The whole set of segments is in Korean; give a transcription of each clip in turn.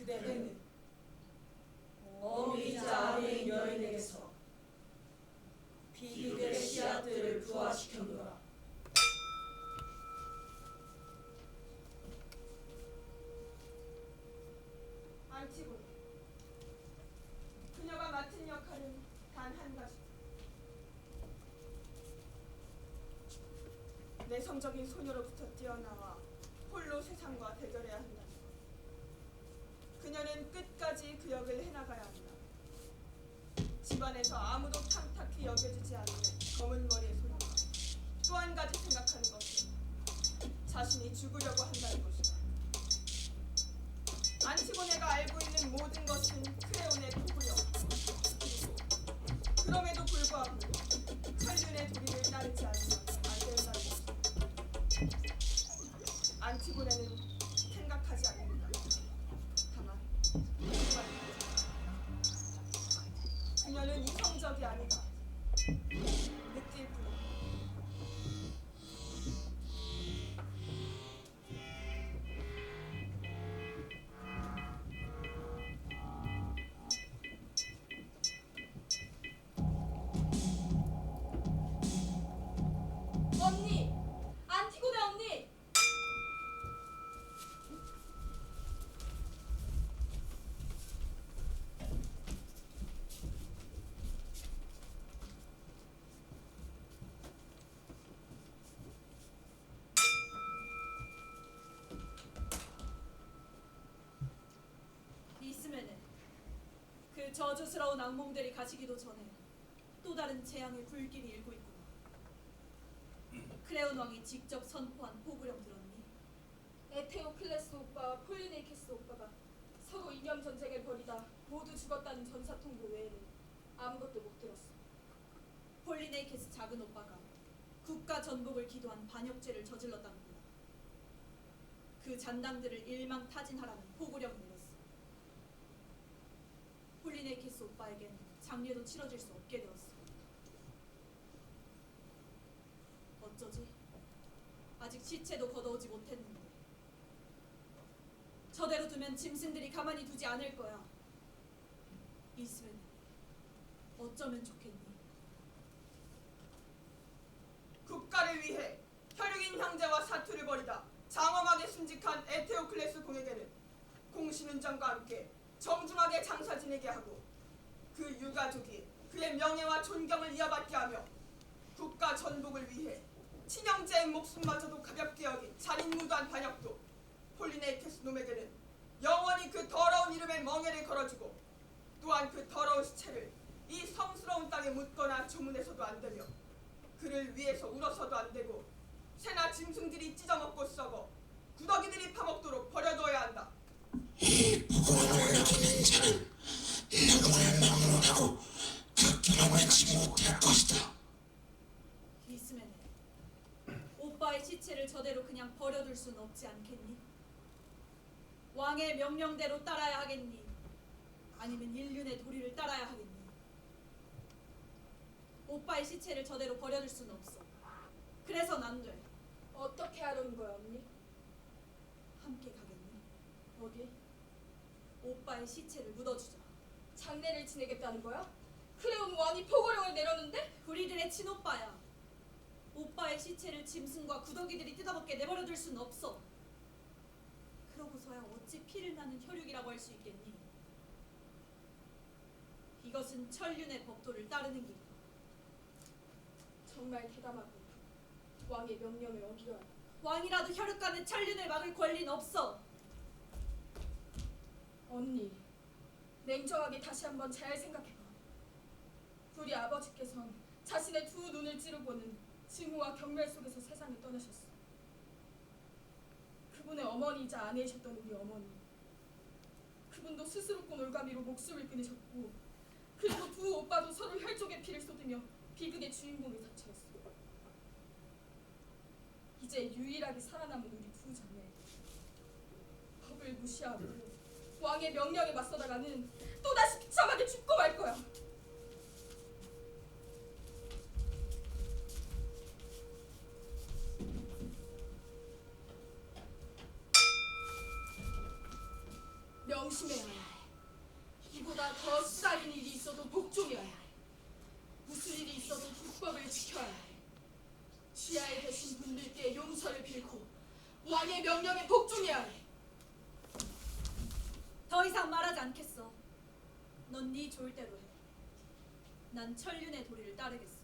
그대는 어미자 아비인 여인에게서 비극의 씨앗들을 부화시켰노라. 안티고네, 그녀가 맡은 역할은 단 한 가지. 내성적인 소녀로부터 뛰어나와 홀로 세상과 대결해야 한다는 것. 그녀는 끝까지 그 역을 해나가야 한다. 집안에서 아무도 탐탁히 여겨지지 않는 검은 머리의 소녀가 또 한 가지 생각하는 것은 자신이 죽으려고 한다는 것이다. 안티고네가 알고 있는 모든 것은 크레온의 포부력, 그럼에도 불구하고 천륜의 도리를 따르지 않으면 안 된다는 것이다. 안티고네는 생각하지 않는다. 다만 그녀는 이성적이 아니다. 느낄 뿐이다. 언니! 안티고네 언니! 이스메네, 그 저주스러운 악몽들이 가시기도 전에 또 다른 재앙의 불길이 일고 있구나. 크레온 왕이 직접 선포한 포구령 들었니? 에테오클레스 오빠와 폴리네이케스 오빠가 서로 이념 전쟁을 벌이다 모두 죽었다는 전사통보 외에는 아무것도 못 들었어. 폴리네이케스 작은 오빠가 국가 전복을 기도한 반역죄를 저질렀다는구나. 그 잔당들을 일망타진하라는 포구령을 내렸어. 폴리네이케스 오빠에겐 장례도 치러질 수 없게 되었어. 어쩌지? 아직 시체도 걷어오지 못했는데. 저대로 두면 짐승들이 가만히 두지 않을 거야. 이스메네, 어쩌면 좋겠니? 국가를 위해 혈육인 형제와 사투를 벌이다 장엄하게 순직한 에테오클레스 공에게는 공신운전과 함께 정중하게 장사 지내게 하고 그 유가족이 그의 명예와 존경을 이어받게 하며 국가 전복을 위해 친형제의 목숨마저도 가볍게 여긴 잔인무도한 반역도 폴리네이케스 놈에게는 영원히 그 더러운 이름의 멍에를 걸어주고 또한 그 더러운 시체를 이 성스러운 땅에 묻거나 조문해서도 안 되며 그를 위해서 울어서도 안 되고 새나 짐승들이 찢어먹고 썩어 구더기들이 파먹도록 버려둬야 한다. 이 부고령을 어기는 자는 누구를 막론하고 극기를 맺지 못할 것이다. 이스메네, 오빠의 시체를 저대로 그냥 버려둘 순 없지 않겠니? 왕의 명령대로 따라야 하겠니? 아니면 인륜의 도리를 따라야 하겠니? 오빠의 시체를 저대로 버려둘 순 없어. 그래선 안 돼. 어떻게 하려는 거야 언니? 함께 가겠니? 어디? 오빠의 시체를 묻어주자. 장례를 지내겠다는 거야? 크레온 왕이 포고령을 내렸는데? 우리들의 친오빠야. 오빠의 시체를 짐승과 구더기들이 뜯어먹게 내버려둘 순 없어. 그러고서야 어찌 피를 나는 혈육이라고 할 수 있겠니? 이것은 천륜의 법도를 따르는 길이야. 정말 대담하고 왕의 명령을 어기려 한다. 왕이라도 혈육간의 천륜을 막을 권리는 없어. 언니, 냉정하게 다시 한번 잘 생각해봐. 우리 아버지께선 자신의 두 눈을 찌르고는 증오와 경멸 속에서 세상을 떠나셨어. 그분의 어머니이자 아내이셨던 우리 어머니, 그분도 스스로 꾼 올가미로 목숨을 끊으셨고, 그리고 두 오빠도 서로 혈족의 피를 쏟으며 비극의 주인공을 자처했어. 이제 유일하게 살아남은 우리 두 자매, 법을 무시하고 왕의 명령에 맞서다가는 또다시 비참하게 죽고 말 거야. 명심해야 해. 이보다 더 수다른 일이 있어도 복종해야 해. 무슨 일이 있어도 국법을 지켜야 해. 지하에 계신 분들께 용서를 빌고 왕의 명령에 복종해야 해. 더 이상 말하지 않겠어. 넌 네 좋을 대로 해. 난 천륜의 도리를 따르겠어.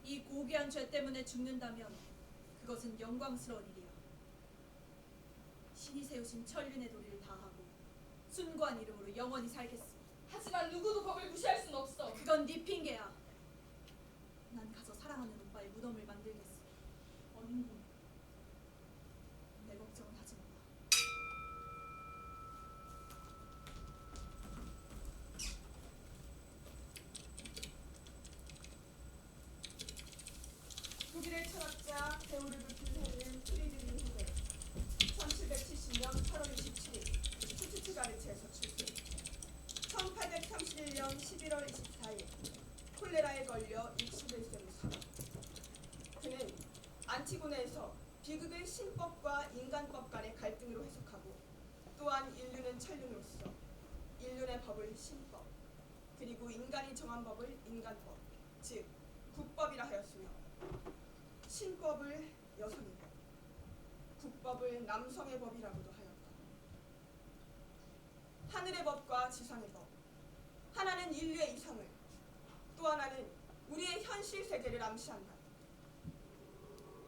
이 고귀한 죄 때문에 죽는다면 그것은 영광스러운 일이야. 신이 세우신 천륜의 도리를 다하고 숭고한 이름으로 영원히 살겠어. 하지만 누구도 법을 무시할 순 없어. 그건 네 핑계야. 난 가서 사랑하는 오빠의 무덤을 만들겠어. 언니, 내 걱정은 하지 마. 독일의 철학자 베오르르트는 프리드린 후대 1770년 8월 27일 슈투트가르트에서 출생. 1831년 11월 24일 콜레라에 걸려 61세로 사망. 그는 안티고네에서 비극을 신법과 인간법 간의 갈등으로 해석하고 또한 인륜은 천륜으로서 인륜의 법을 신법 그리고 인간이 정한 법을 인간법 즉 국법이라 하였으며 신법을 여성의 법, 국법을 남성의 법이라고도 하였다. 하늘의 법과 지상의 법, 하나는 인류의 이상을, 또 하나는 우리의 현실 세계를 암시한다.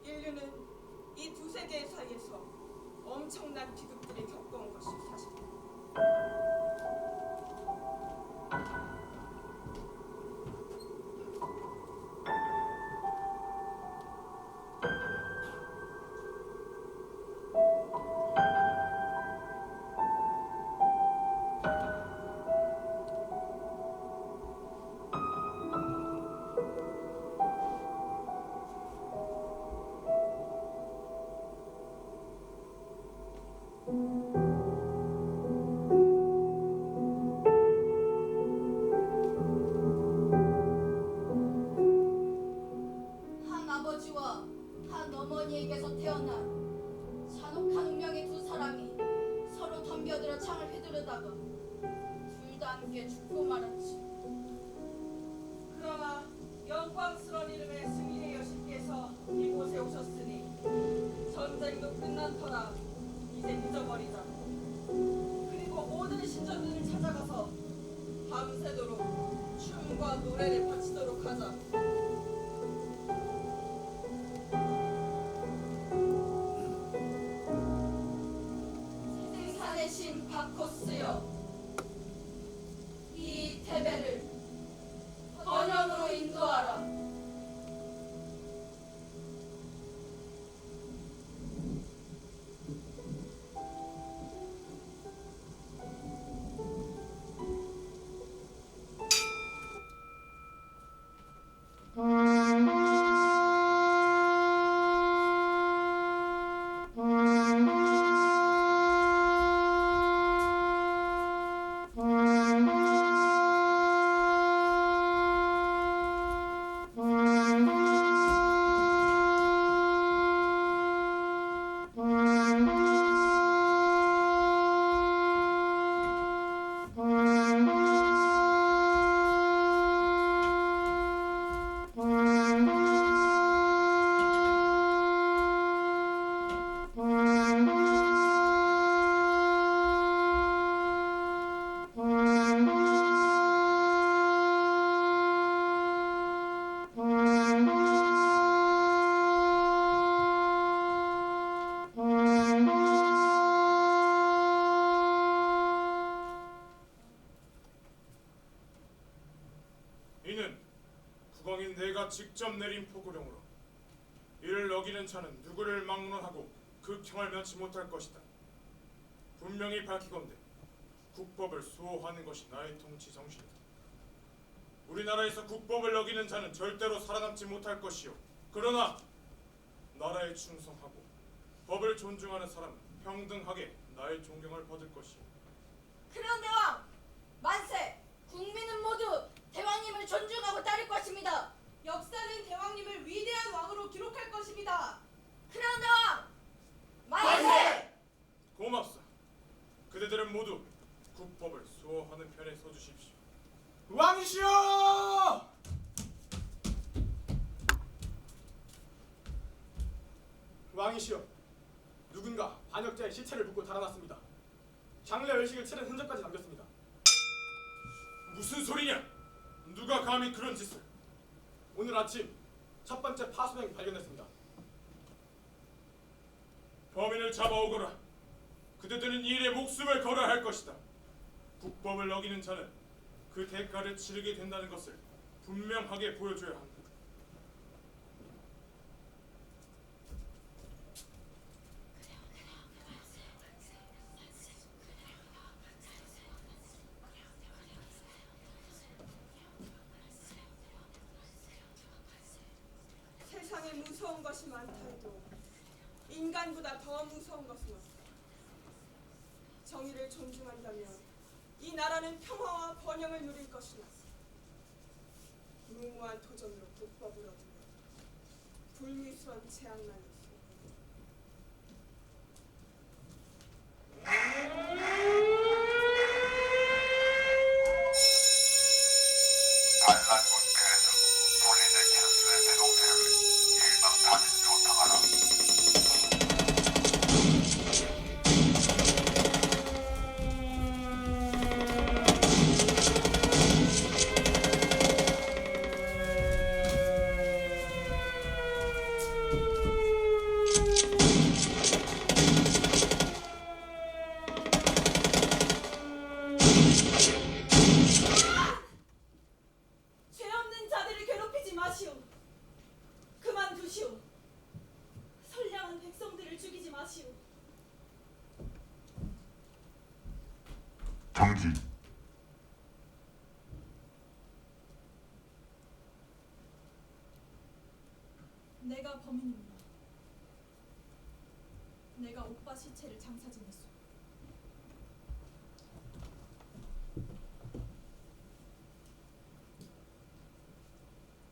인류는 이 두 세계 사이에서 엄청난 비극들을 겪어온 것이 사실이다. 한 아버지와 한 어머니에게서 태어난 잔혹한 운명의 두 사람이 서로 덤벼들어 창을 휘두르다가 둘 다 함께 죽고 말았지. 그러나 영광스러운 이름의 승리의 여신께서 이곳에 오셨으니 전쟁도 끝난 터라 이제 잊어버리자. 그리고 모든 신전들을 찾아가서 밤새도록 춤과 노래를 바치도록 하자. 생산의 신 바코스여, 이 태배를 번영으로 인도하라. 이는 국왕인 내가 직접 내린 포고령으로 이를 어기는 자는 누구를 막론하고 극형을 면치 못할 것이다. 분명히 밝히건대 국법을 수호하는 것이 나의 통치 정신이다. 우리나라에서 국법을 어기는 자는 절대로 살아남지 못할 것이요. 그러나 나라에 충성하고 법을 존중하는 사람은 평등하게 나의 존경을 받을 것이요. 그런 대왕 만세! 국민은 모두 대왕님을 존중하고 따를 것입니다. 역사는 대왕님을 위대한 왕으로 기록할 것입니다. 그런 대왕 만세! 고맙소. 그대들 형제들은 모두 국법을 수호하는 편에 서주십시오. 왕이시여! 왕이시여, 누군가 반역자의 시체를 묻고 달아났습니다. 장례 의식을 치른 흔적까지 남겼습니다. 무슨 소리냐? 누가 감히 그런 짓을? 오늘 아침 첫 번째 파수행 발견했습니다. 범인을 잡아오거라. 그대들은 이 일에 목숨을 걸어야 할 것이다. 국법을 어기는 자는 그 대가를 치르게 된다는 것을 분명하게 보여줘야 한다. 세상에 무서운 것이 많다 해도 인간보다 더 무서운 것은 없다. 정의를 존중한다면 이 나라는 평화와 번영을 누릴 것이나 무모한 도전으로 국법을 얻으면 불미스러운 재앙만이 있어. 반란군 패에서 본인의 캐스의 대동세력을 일망타진으로 당하라. 죄 없는 자들을 괴롭히지 마시오. 그만두시오. 선량한 백성들을 죽이지 마시오. 정지. 내가 범인입니다. 내가 오빠 시체를 장사 지냈소.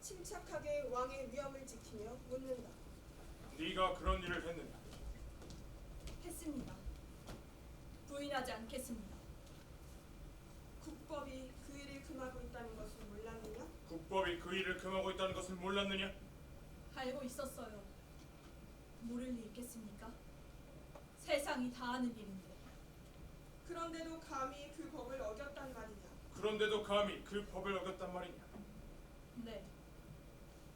침착하게 왕의 위엄을 지키며 묻는다. 네가 그런 일을 했느냐? 했습니다. 부인하지 않겠습니다. 국법이 그 일을 금하고 있다는 것을 몰랐느냐? 국법이 그 일을 금하고 있다는 것을 몰랐느냐? 알고 있었어요. 모를 리 있겠습니까? 세상이 다 아는 일인데. 그런데도 감히 그 법을 어겼단 말이냐? 그런데도 감히 그 법을 어겼단 말이냐? 네.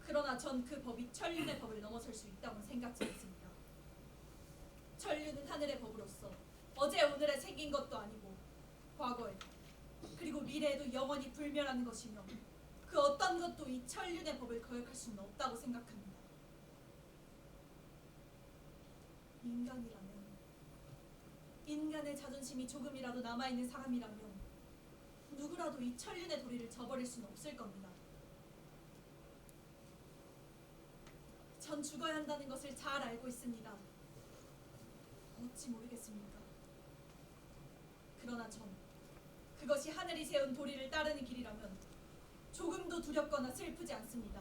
그러나 전 그 법이 천륜의 법을 넘어설 수 있다고 생각지 않습니다. 천륜은 하늘의 법으로서 어제 오늘에 생긴 것도 아니고 과거에 그리고 미래에도 영원히 불멸하는 것이며 그 어떤 것도 이 천륜의 법을 거역할 수는 없다고 생각합니다. 인간이라면 인간의 자존심이 조금이라도 남아있는 사람이라면 누구라도 이 천륜의 도리를 저버릴 수는 없을 겁니다. 전 죽어야 한다는 것을 잘 알고 있습니다. 어찌 모르겠습니까? 그러나 전 그것이 하늘이 세운 도리를 따르는 길이라면 조금도 두렵거나 슬프지 않습니다.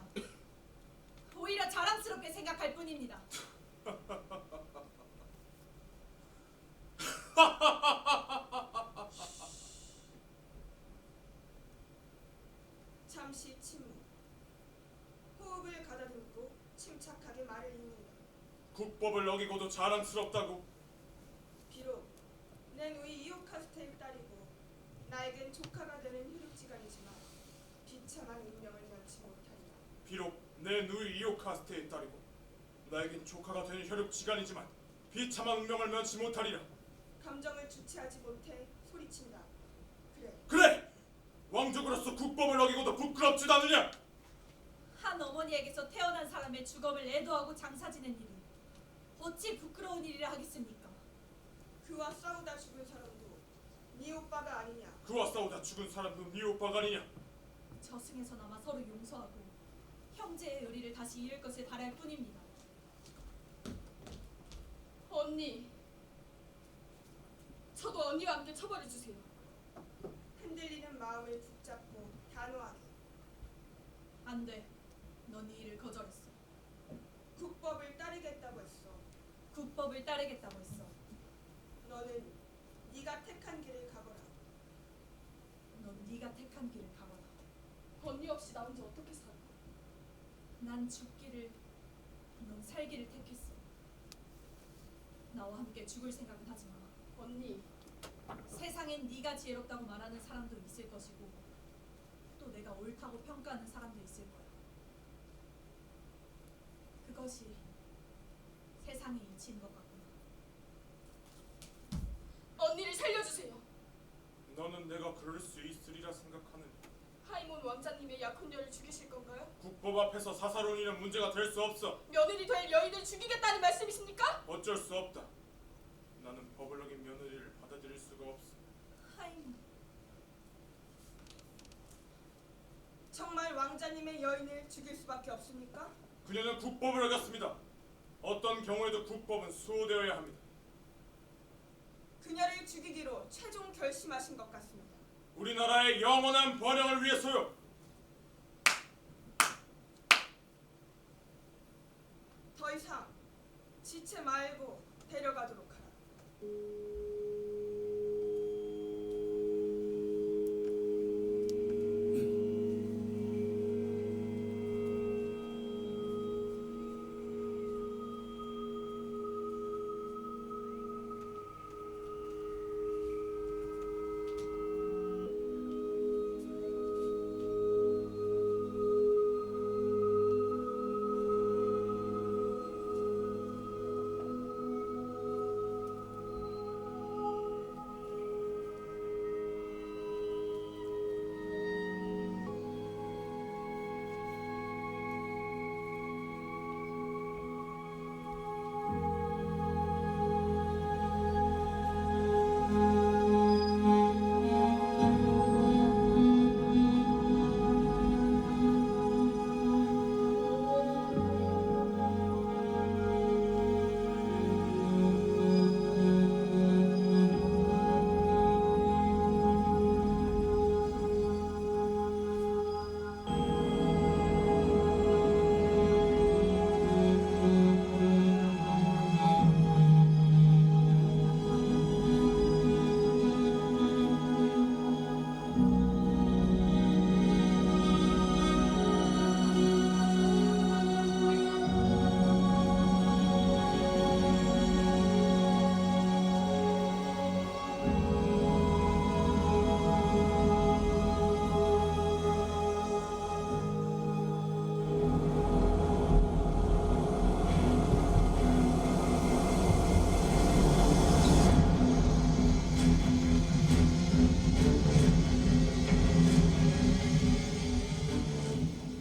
오히려 자랑스럽게 생각할 뿐입니다. 잠시 침묵. 호흡을 가다듬고 침착하게 말을 잇는다. 국법을 어기고도 자랑스럽다고? 비록 내 누이 이오카스테의 딸이고 나에겐 조카가 되는 혈육지간이지만 비참한 운명을 면치 못하리라. 비록 내 누이 이오카스테의 딸이고 나에겐 조카가 되는 혈육지간이지만 비참한 운명을 면치 못하리라. 감정을 주체하지 못해 소리친다. 그래, 그래! 왕족으로서 국법을 어기고도 부끄럽지도 않느냐? 한 어머니에게서 태어난 사람의 주검을 애도하고 장사 지낸 일이 어찌 부끄러운 일이라 하겠습니까? 그와 싸우다 죽은 사람도 네 오빠가 아니냐? 그와 싸우다 죽은 사람도 네 오빠가 아니냐? 저승에서나마 서로 용서하고 형제의 의리를 다시 이을 것을 바랄 뿐입니다. 언니, 저도 언니와 함께 처벌해 주세요. 흔들리는 마음을 붙잡고 단호하게. 안 돼. 넌 이 일을 거절했어. 국법을 따르겠다고 했어. 국법을 따르겠다고 했어. 너는 네가 택한 길을 가거라. 넌 네가 택한 길을 가거라. 언니 없이 나 혼자 어떻게 살아? 난 죽기를, 넌 살기를 택했어. 나와 함께 죽을 생각은 하지 마. 언니, 세상엔 네가 지혜롭다고 말하는 사람도 있을 것이고 또 내가 옳다고 평가하는 사람도 있을 거야. 그것이 세상의 이치인 것 같구나. 언니를 살려주세요. 너는 내가 그럴 수 있으리라 생각하느냐? 하이몬 왕자님의 약혼녀를 죽이실 건가요? 국법 앞에서 사사로니는 문제가 될 수 없어. 며느리 될 여인을 죽이겠다는 말씀이십니까? 어쩔 수 없다. 나는 법을 어긴 며느리를 받아들일 수가 없어. 하임, 정말 왕자님의 여인을 죽일 수밖에 없습니까? 그녀는 국법을 어겼습니다. 어떤 경우에도 국법은 수호되어야 합니다. 그녀를 죽이기로 최종 결심하신 것 같습니다. 우리나라의 영원한 번영을 위해서요. 더 이상 지체 말고 데려가도록 하라.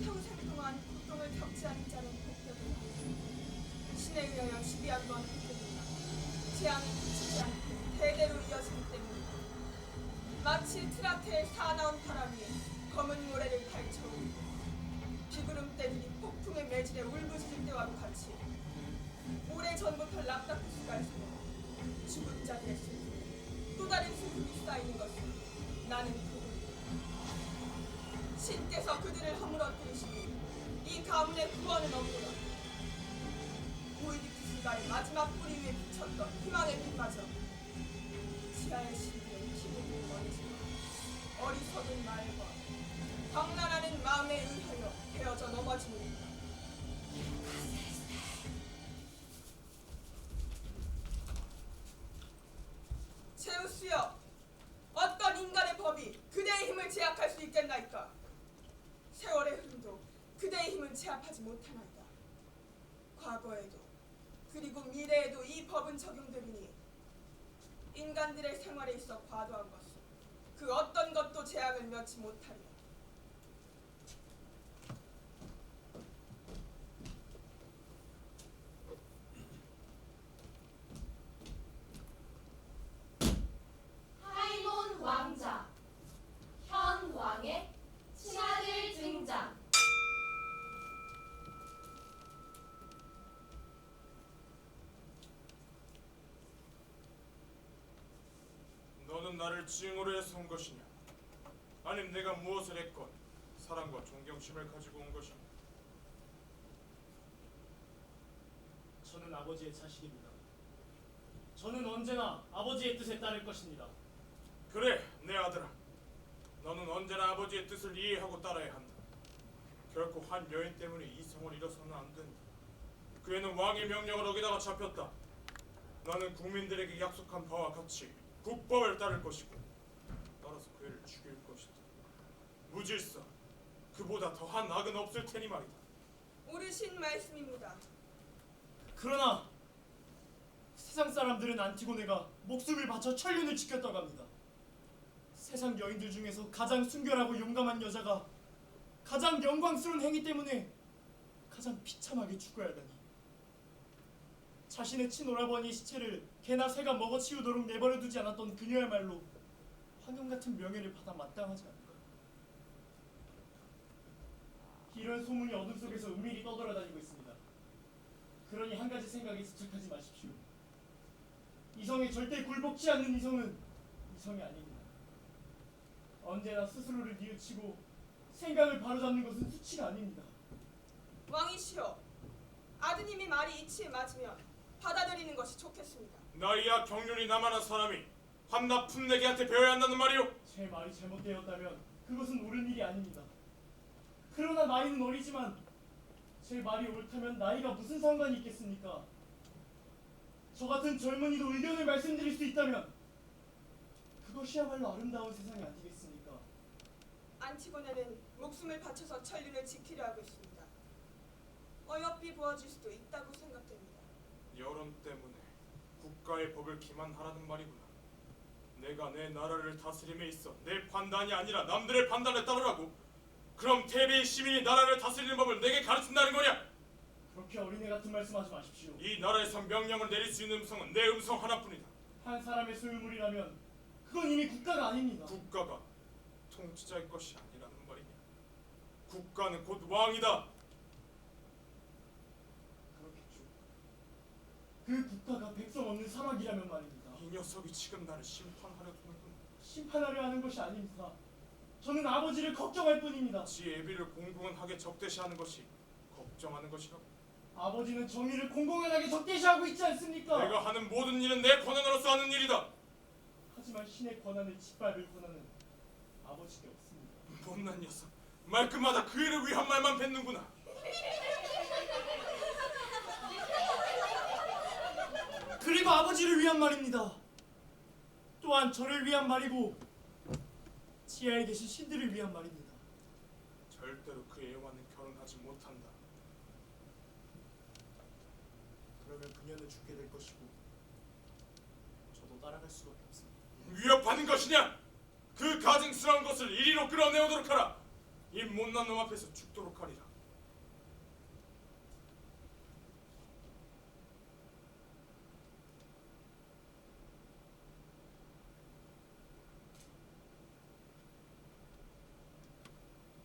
평생 동안 고통을 겪지 않은 자는 복되구나. 신에 의하여 12한 번 흩어진다. 재앙이 그치지 않고 대대로 이어지기 때문이다. 마치 트라테의 사나운 바람 위에 검은 모래를 펼쳐오고 비구름대들이 폭풍의 매질에 울부짖을 때와도 같이 오래전부터 랍다쿠스가에서 죽은 자들의 슬픔, 또 다른 슬픔이 쌓이는 것을 나는 보고 있다. 신께서 그들을 허물어뜨리시니 이 가문의 구원은 없노라. 오이디푸스가의 마지막 뿌리 위에 비쳤던 희망의 빛마저 지하의 시비에 피부를 머리지마 어리석은 말과 광란하는 마음에 의하여 베어져 넘어지는다. 제우스여, 어떤 인간의 법이 그대의 힘을 제압할 수 있겠나이까? 세월의 흐름도 그대의 힘은 제압하지 못하나이다. 과거에도 그리고 미래에도 이 법은 적용되리니 인간들의 생활에 있어 과도한 것은 그 어떤 것도 재앙을 면치 못하리라. 하이몬 왕자, 현 왕의 친아들 등장. 너는 나를 징후로 해서 온 것이냐? 아님 내가 무엇을 했건 사랑과 존경심을 가지고 온 것이냐? 저는 아버지의 자식입니다. 저는 언제나 아버지의 뜻에 따를 것입니다. 그래, 내 아들아. 너는 언제나 아버지의 뜻을 이해하고 따라야 한다. 결코 한 여인 때문에 이성을 잃어서는 안 된다. 그 애는 왕의 명령을 어기다가 잡혔다. 나는 국민들에게 약속한 바와 같이 국법을 따를 것이고 따라서 그 애를 죽일 것이다. 무질서, 그보다 더한 악은 없을 테니 말이다. 옳으신 말씀입니다. 그러나 세상 사람들은 안티고네가 목숨을 바쳐 천륜을 지켰다고 합니다. 세상 여인들 중에서 가장 순결하고 용감한 여자가 가장 영광스러운 행위 때문에 가장 비참하게 죽어야 하다니. 자신의 친오라버니의 시체를 개나 새가 먹어치우도록 내버려 두지 않았던 그녀야말로 황금 같은 명예를 받아 마땅하지 않을까. 이런 소문이 어둠 속에서 은밀히 떠돌아다니고 있습니다. 그러니 한 가지 생각에 집착하지 마십시오. 이성에 절대 굴복치 않는 이성은 이성이 아닙니다. 언제나 스스로를 뉘우치고 생각을 바로잡는 것은 수치가 아닙니다. 왕이시여, 아드님이 말이 이치에 맞으면 받아들이는 것이 좋겠습니다. 나이야 경륜이 남아난 사람이 한 나쁜 내게한테 배워야 한다는 말이오. 제 말이 잘못되었다면 그것은 옳은 일이 아닙니다. 그러나 나이는 어리지만 제 말이 옳다면 나이가 무슨 상관이 있겠습니까? 저 같은 젊은이도 의견을 말씀드릴 수 있다면 그것이야말로 아름다운 세상이 아니겠습니까? 안티고네는 목숨을 바쳐서 천륜을 지키려 하고 있습니다. 어여삐 보아줄 수도 있다고 생각됩니다. 여론 때문에 국가의 법을 기만하라는 말이구나. 내가 내 나라를 다스림에 있어 내 판단이 아니라 남들의 판단에 따르라고? 그럼 테베의 시민이 나라를 다스리는 법을 내게 가르친다는 거냐? 그렇게 어린애 같은 말씀하지 마십시오. 이 나라에서 명령을 내릴 수 있는 음성은 내 음성 하나뿐이다. 한 사람의 소유물이라면 그건 이미 국가가 아닙니다. 국가가 통치자의 것이 아니라는 말이냐? 국가는 곧 왕이다. 그렇겠죠. 그 국가가 백성 없는 사막이라면 말입니다. 이 녀석이 지금 나를 심판하려 드는군. 심판하려 하는 것이 아닙니다. 저는 아버지를 걱정할 뿐입니다. 지 애비를 공공연하게 적대시하는 것이 걱정하는 것이라고. 아버지는 정의를 공공연하게 적대시하고 있지 않습니까? 내가 하는 모든 일은 내 권한으로서 하는 일이다. 하지만 신의 권한을 짓밟을 권한은 아버지께 없습니다. 못난 녀석, 말끝마다 그 일을 위한 말만 뱉는구나. 그리고 아버지를 위한 말입니다. 또한 저를 위한 말이고 지하에 계신 신들을 위한 말입니다. 절대로 그 애와는 결혼하지 못한다. 그러면 그녀는 죽게 될 것이고 저도 따라갈 수밖에 없습니다. 위협하는 것이냐? 그 가증스러운 것을 이리로 끌어내오도록 하라. 이 못난 놈 앞에서 죽도록 하리라.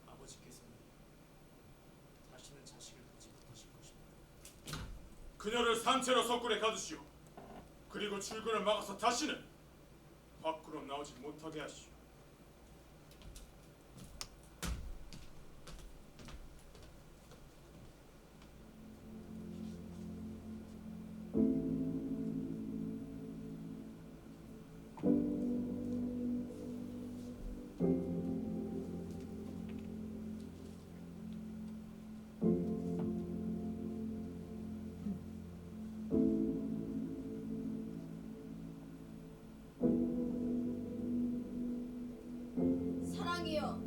아버지께서는 다시는 자식을 갖지 못하실 것입니다. 그녀를 산채로 석굴에 가두시오. 그리고 출근을 막아서 다시는 밖으로 나오지 못하게 하시오. 사랑이여,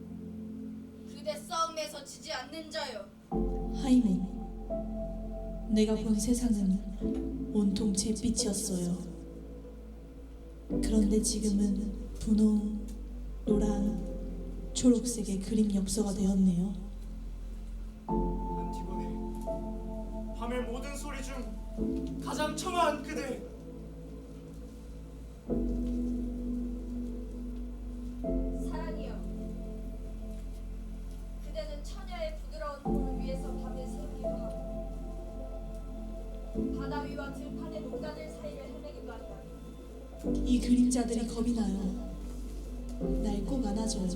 그대 싸움에서 지지 않는 자여. 하이몬, 내가 본 세상은 온통 잿빛이었어요. 그런데 지금은 분홍, 노랑, 초록색의 그림 엽서가 되었네요. 안티고네, 밤의 모든 소리 중 가장 청아한 그대. 사랑이여, 그대는 처녀의 부드러운 몸을 위해서 밤을 새우기도 하고 바다 위와 들판의 농가들 사이를 헤매기도 한다. 이 그림자들이 겁이 나요. 날 꼭 안아줘요.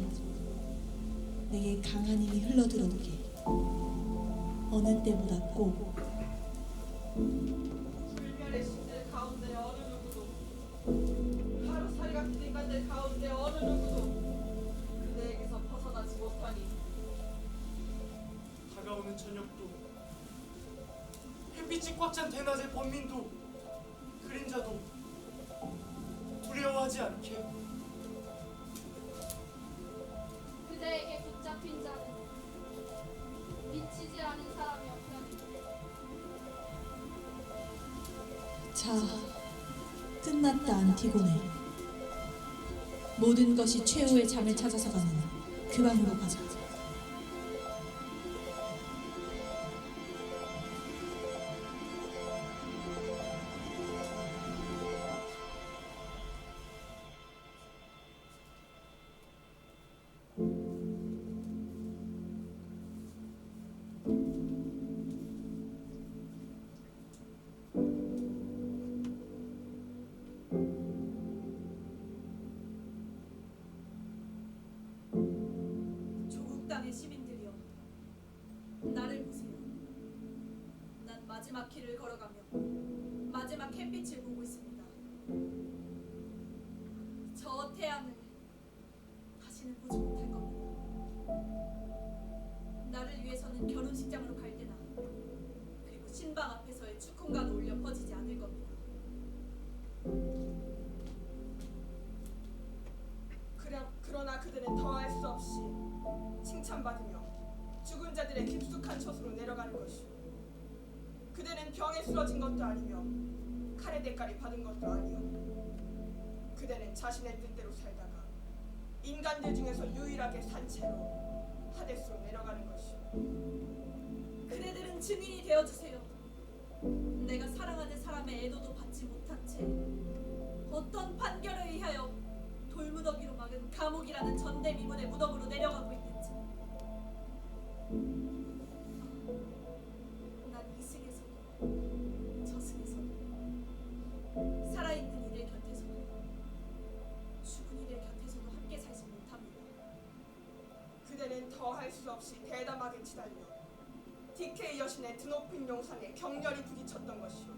내게 강한 힘이 흘러들어오게. 어느 때보다 꼭. 불멸의 신들 가운데 어느 누구도 어느 누구도 그대에게서 벗어나지 못하니 다가오는 저녁도 햇빛이 꽉 찬 대낮의 번민도 그림자도 두려워하지 않게 그대에게 붙잡힌 자는 미치지 않은 사람이 없다니. 자, 끝났다 안티고네. 모든 것이 최후의 잠을 찾아서 가는 그 방으로 가자. 조국 땅의 시민들이여, 나를 보세요. 난 마지막 길을 걸어가며 마지막 햇빛을 보고 있습니다. 저 태양을 다시는 보지 못할 겁니다. 나를 위해서는 결혼식장으로 갈 때나 그리고 신방 앞에서의 축훈가도 울려 퍼지지 않을 겁니다. 그러나 그들은 더할 수 없이 칭찬받으며 죽은 자들의 깊숙한 처소로 내려가는 것이오. 그들은 병에 쓰러진 것도 아니며 칼의 대가리 받은 것도 아니오. 그들은 자신의 뜻대로 살다가 인간들 중에서 유일하게 산 채로 하데스로 내려가는 것이오. 그대들은 증인이 되어주세요. 내가 사랑하는 사람의 애도도 받지 못한 채 어떤 판결에 의하여 돌무더기로 막은 감옥이라는 전대미문의 무덤으로 내려가고 있는지. 난 이승에서도 저승에서도 살아있는 이들 곁에서도 죽은 이들 곁에서도 함께 살지 못합니다. 그대는 더할 수 없이 대담하게 치달려 DK 여신의 드높은 용상에 격렬히 부딪혔던 것이오.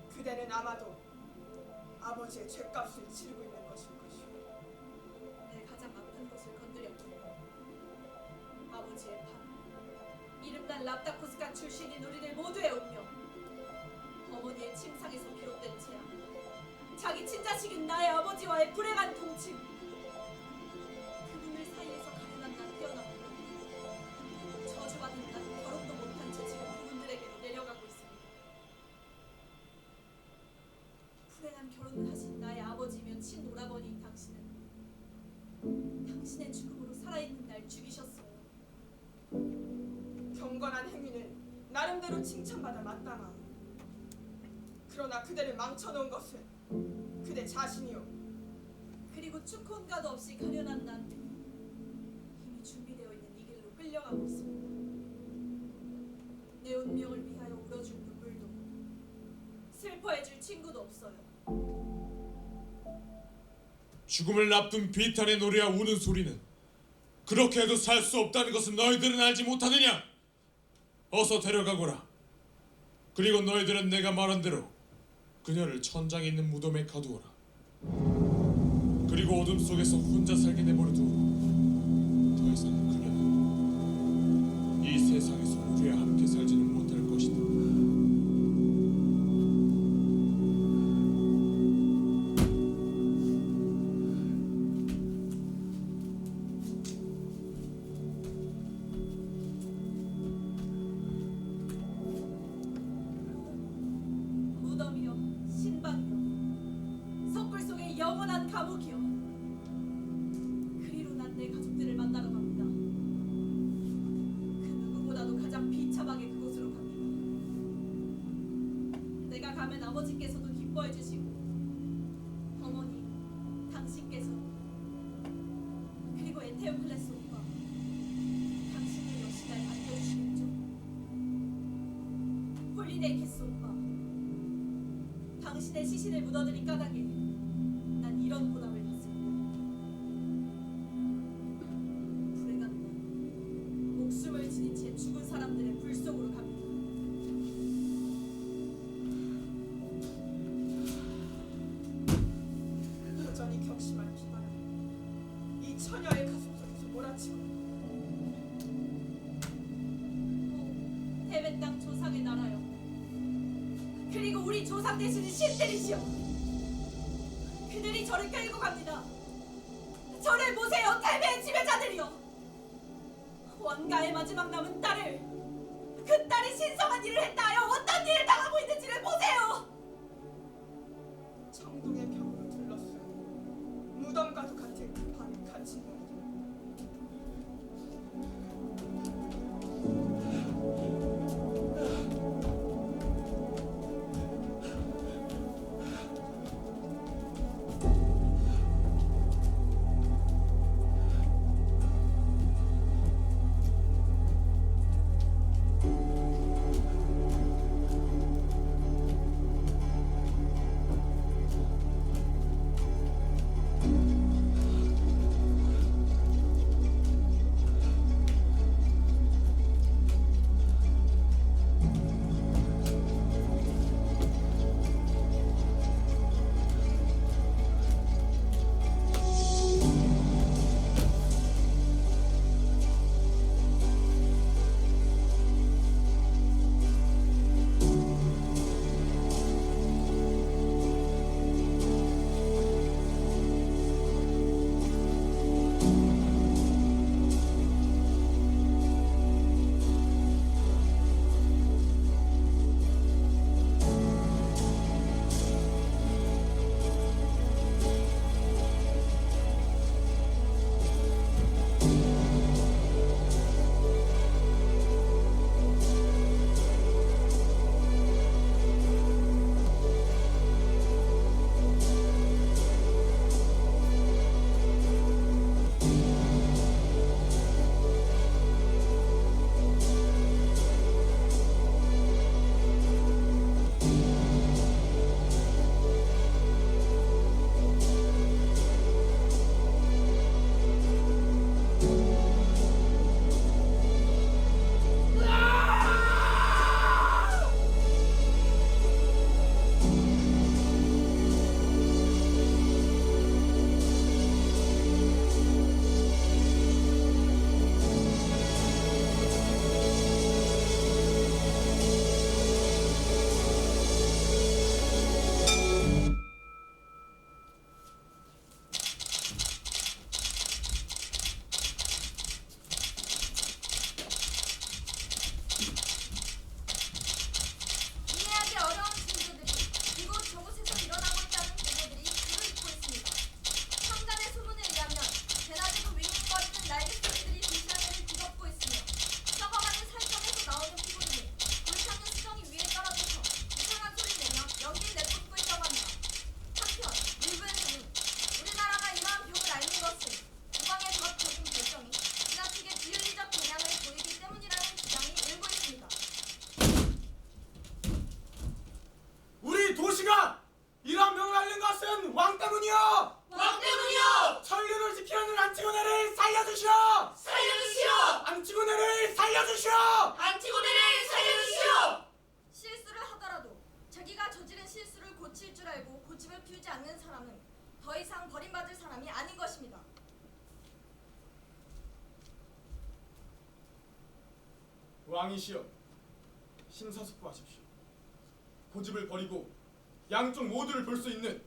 그대는 아마도 아버지의 죗값을 치르고 있는 것일 것이오. 내 가장 아픈 것을 건드렸군요. 아버지의 판, 이름난 랍다코스카 출신인 우리들 모두의 운명, 어머니의 침상에서 비롯된 재앙, 자기 친자식인 나의 아버지와의 불행한 통칭, 그분들 사이에서 가련한 난 태어났고 저주받은 난 결혼도 못한 채 지금 그분들에게로 내려가고 있습니다. 불행한 결혼을 하신 나의 아버지이며 친오라버니인 당신은 당신의 죽음으로 살아있는 날 죽이셨어요. 경건한 행위는 나름대로 칭찬받아 마땅하오. 그러나 그대를 망쳐놓은 것은 그대 자신이오. 그리고 축혼가도 없이 가련한 난 이미 준비되어 있는 이 길로 끌려가고 있습니다. 내 운명을 위하여 울어줄 눈물도 슬퍼해줄 친구도 없어요. 죽음을 앞둔 비탄의 노래와 우는 소리는 그렇게 해도 살 수 없다는 것은 너희들은 알지 못하느냐? 어서 데려가거라. 그리고 너희들은 내가 말한 대로 그녀를 천장에 있는 무덤에 가두어라. 그리고 어둠 속에서 혼자 살게 내버려두어 더 이상 그녀는 이 세상에서 우리와 함께 살지는 못할 것이다. 무덤이여, 신방이여, 석굴 속의 영원한 감옥이여, 그리로 난 내 가족들을 만나러 갑니다. 그 누구보다도 가장 비참하게 그곳으로 갑니다. 내가 가면 아버지께서도 기뻐해 주시고 어머니, 당신께서 그리고 에테오클레스 오빠, 당신의 역시 날 반겨주시겠죠. 홀리데이 캐스 오빠, 당신의 시신을 묻어드린 까닭에 난 이런 보답을 받습니다. 불행한 난 목숨을 지닌 채 죽은 사람들의 불 속으로 갑니다. 여전히 격심한 피만 우리 조상 되시는 신들이시여. 그들이 저를 끌고 갑니다. 저를 보세요, 태배의 지배자들이여. 왕가의 마지막 남은 딸을, 그 딸이 신성한 일을 했다 하여 어떤 일을 당하고 있는지를 보세요. 청동의 벽으로 둘러싸여 무덤과도 같은 그 밤에 갇힌 놈들. 왕이시여, 심사숙고하십시오. 고집을 버리고 양쪽 모두를 볼 수 있는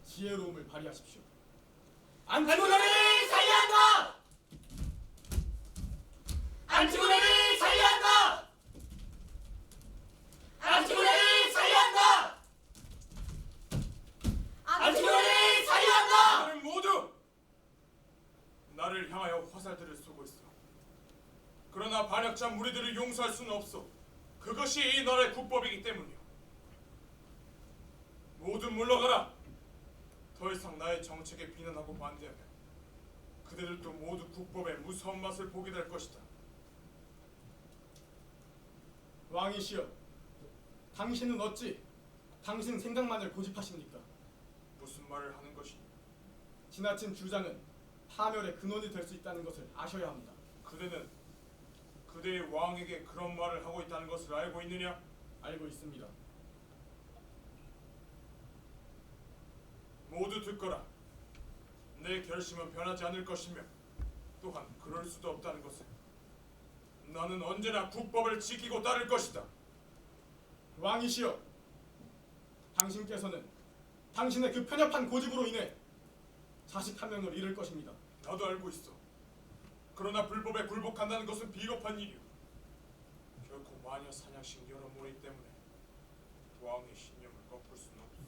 지혜로움을 발휘하십시오. 안티고네를 살려한다! 안티고네를 살려한다! 안티고네를 살려한다! 안티고네를 살려한다! 너는 모두 나를 향하여 화살들을 쏘고 있어. 그러나 반역자 무리들을 용서할 수는 없어. 그것이 이 나라의 국법이기 때문이오. 모두 물러가라. 더 이상 나의 정책에 비난하고 반대하면 그들도 모두 국법의 무서운 맛을 보게 될 것이다. 왕이시여, 당신은 어찌 당신 생각만을 고집하십니까? 무슨 말을 하는 것이니? 지나친 주장은 파멸의 근원이 될 수 있다는 것을 아셔야 합니다. 그대는 그대의 왕에게 그런 말을 하고 있다는 것을 알고 있느냐? 알고 있습니다. 모두 듣거라. 내 결심은 변하지 않을 것이며 또한 그럴 수도 없다는 것을. 나는 언제나 국법을 지키고 따를 것이다. 왕이시여, 당신께서는 당신의 그 편협한 고집으로 인해 자식 한 명을 잃을 것입니다. 나도 알고 있어. 그러나 불법에 굴복한다는 것은 비겁한 일이오. 결코 마녀 사냥식 여러 무리 때문에 왕의 신념을 꺾을 수는 없어.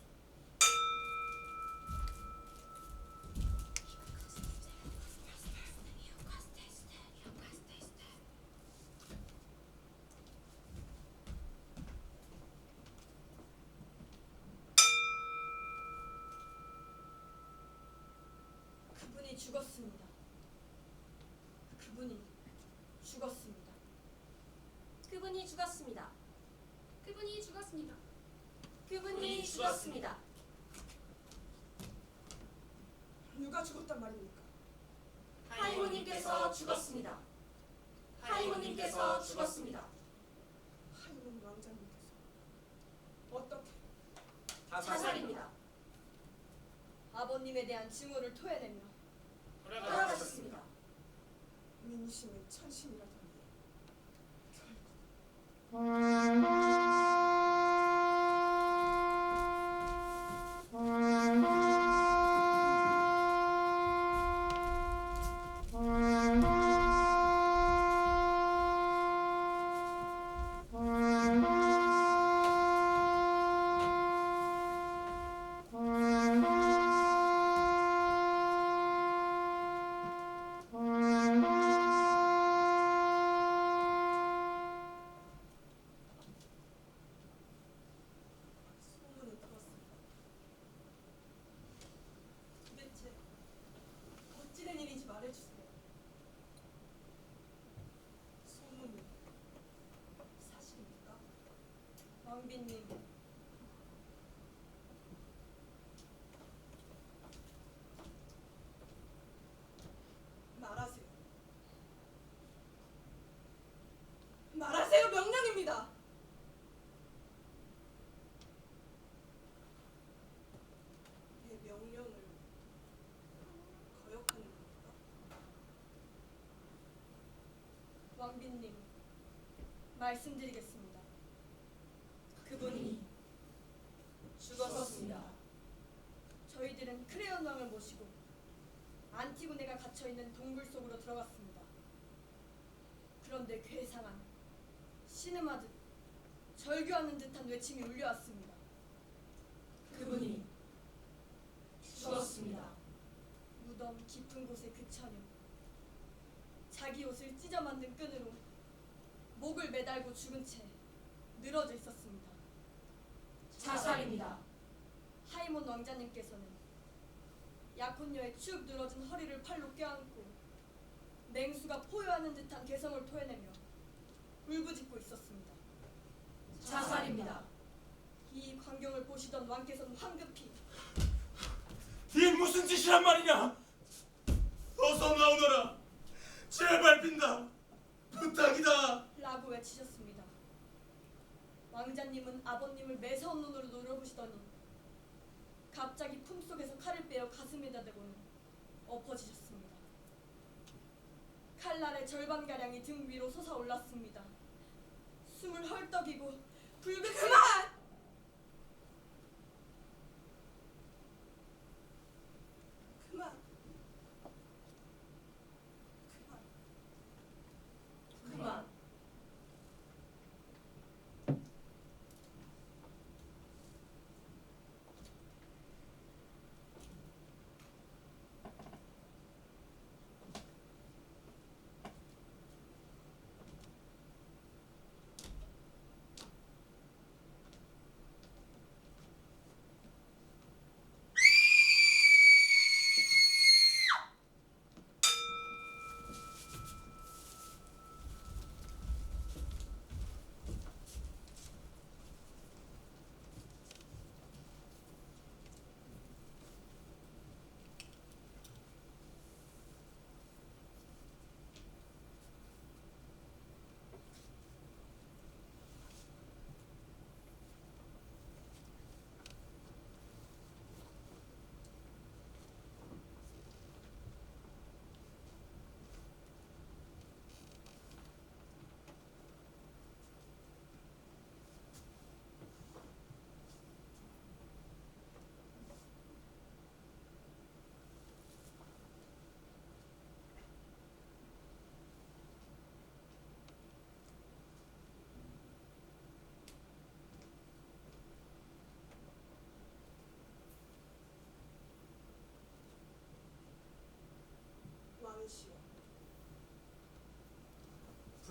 그분이 죽었습니다. 그분이 죽었습니다. 그분이 죽었습니다. 그분이 죽었습니다. 그분이 죽었습니다. 누가 죽었단 말입니까? 하이모님께서 죽었습니다. 하이모님께서 죽었습니다. 하이몬 왕자님께서 어떻게? 자살입니다. 아버님에 대한 증오를 토해내며 돌아가셨습니다. 민심은 천심이라더니 소문을 들었습니다. 도대체 어찌된 일인지 말해주세요. 소문이 사실입니까? 왕비님, 말하세요. 말하세요. 명령입니다. 내 명령을 거역하는 겁니까? 왕비님, 말씀드리겠습니다. 그분이 죽었습니다. 저희들은 크레온 왕을 모시고 안티고네가 갇혀있는 동굴 속으로 들어갔습니다. 그런데 괴상한 신음하듯 절규하는 듯한 외침이 울려왔습니다. 그분이 죽었습니다. 무덤 깊은 곳의 그 처녀, 자기 옷을 찢어 만든 끈으로 목을 매달고 죽은 채 늘어져 있었습니다. 자살입니다. 하이몬 왕자님께서는 약혼녀의 축 늘어진 허리를 팔로 껴안고 맹수가 포효하는 듯한 개성을 토해내며 울부짖고 있었습니다. 자살입니다. 이 광경을 보시던 왕께서는 황급히 이게 무슨 짓이란 말이냐? 어서 나오너라. 제발 빈다. 부탁이다. 라고 외치셨습니다. 왕자님은 아버님을 매서운 눈으로 노려보시더니 갑자기 품속에서 칼을 빼어 가슴에다 대고는 엎어지셨습니다. 칼날의 절반가량이 등 위로 솟아올랐습니다. 숨을 헐떡이고 붉은 그만! 그만! 그만.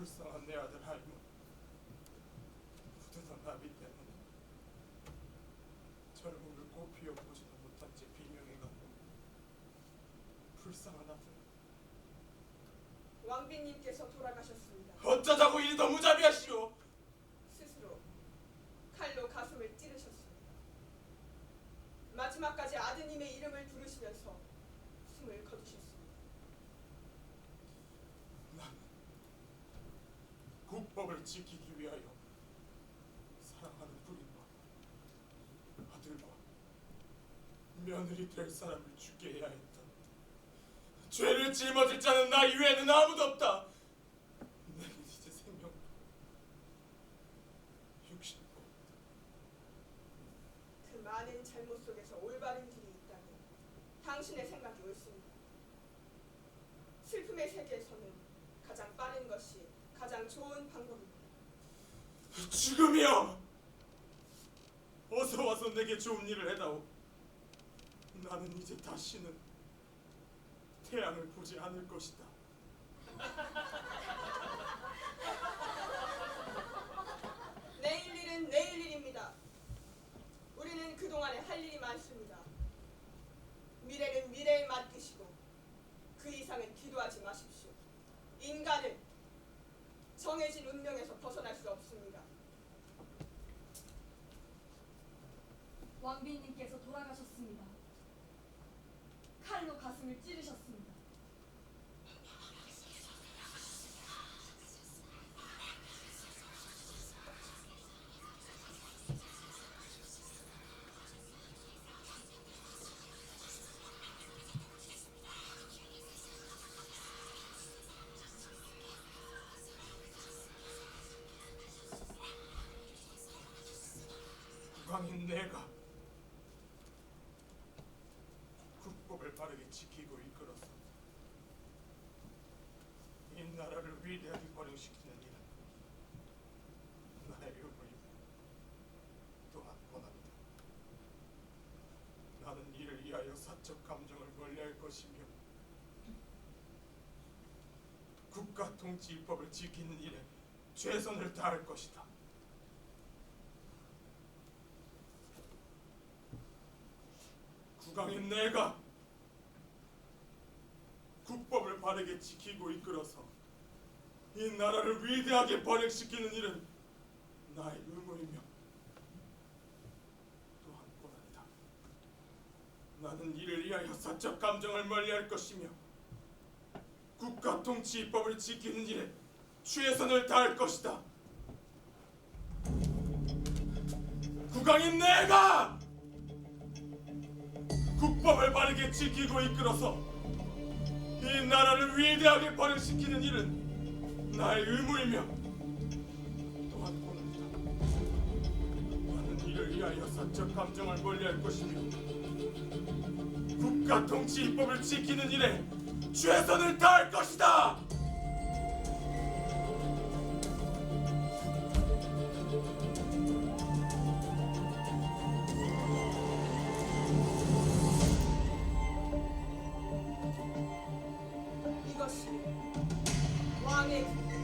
불쌍한 내 아들 하임은 부드러운 나비 때문에 젊음을 꽃피워 보지도 못한 채 비명해가고 불쌍한 아들. 왕비님께서 돌아가셨습니다. 어쩌자고 이리 더 무자비하시오. 스스로 칼로 가슴을 찌르셨습니다. 마지막까지 아드님의 이름을 부르시면서 숨을 거두셨습니다. 나는 국법을 지키기 위하여 사랑하는 부인과 아들과 며느리 될 사람을 죽게 해야 했다. 죄를 짊어질 자는 나 이외에는 아무도 없다. 내겐 이제 생명, 육신도 그 많은 잘못 속에서 올바른 길이 있다면 당신의 생각이 옳습니다. 슬픔의 세계에서는 가장 빠른 것이 가장 좋은 방법입니다. 지금이여! 어서 와서 내게 좋은 일을 해다오. 나는 이제 다시는 태양을 보지 않을 것이다. 내일 일은 내일 일입니다. 우리는 그동안에 할 일이 많습니다. 미래는 미래에 맡기시고 그 이상은 기도하지 마십시오. 인간은 정해진 운명에서 벗어날 수 없습니다. 왕비님께서 돌아가셨습니다. 칼로 가슴을 찌르셨습니다. 국왕인 내가 국법을 바르게 지키고 이끌어서 이 나라를 위대하게 번영시키는 일은 나의 의무이고 또한 권한이다. 나는 이를 위하여 사적 감정을 멀리할 것이며 국가 통치 입법을 지키는 일에 최선을 다할 것이다. 국왕인 내가 국법을 바르게 지키고 이끌어서 이 나라를 위대하게 번영시키는 일은 나의 의무이며 또한 권한이다. 나는 이를 위하여 사적 감정을 멀리할 것이며 국가 통치 입법을 지키는 일에 최선을 다할 것이다. 국왕인 내가 국법을 바르게 지키고 이끌어서 이 나라를 위대하게 번영시키는 일은 나의 의무이며 또한 권한이다. 나는 이를 위하여 사적 감정을 멀리할 것이며 국가 통치 입법을 지키는 일에 최선을 다할 것이다. 이것이 왕의 국가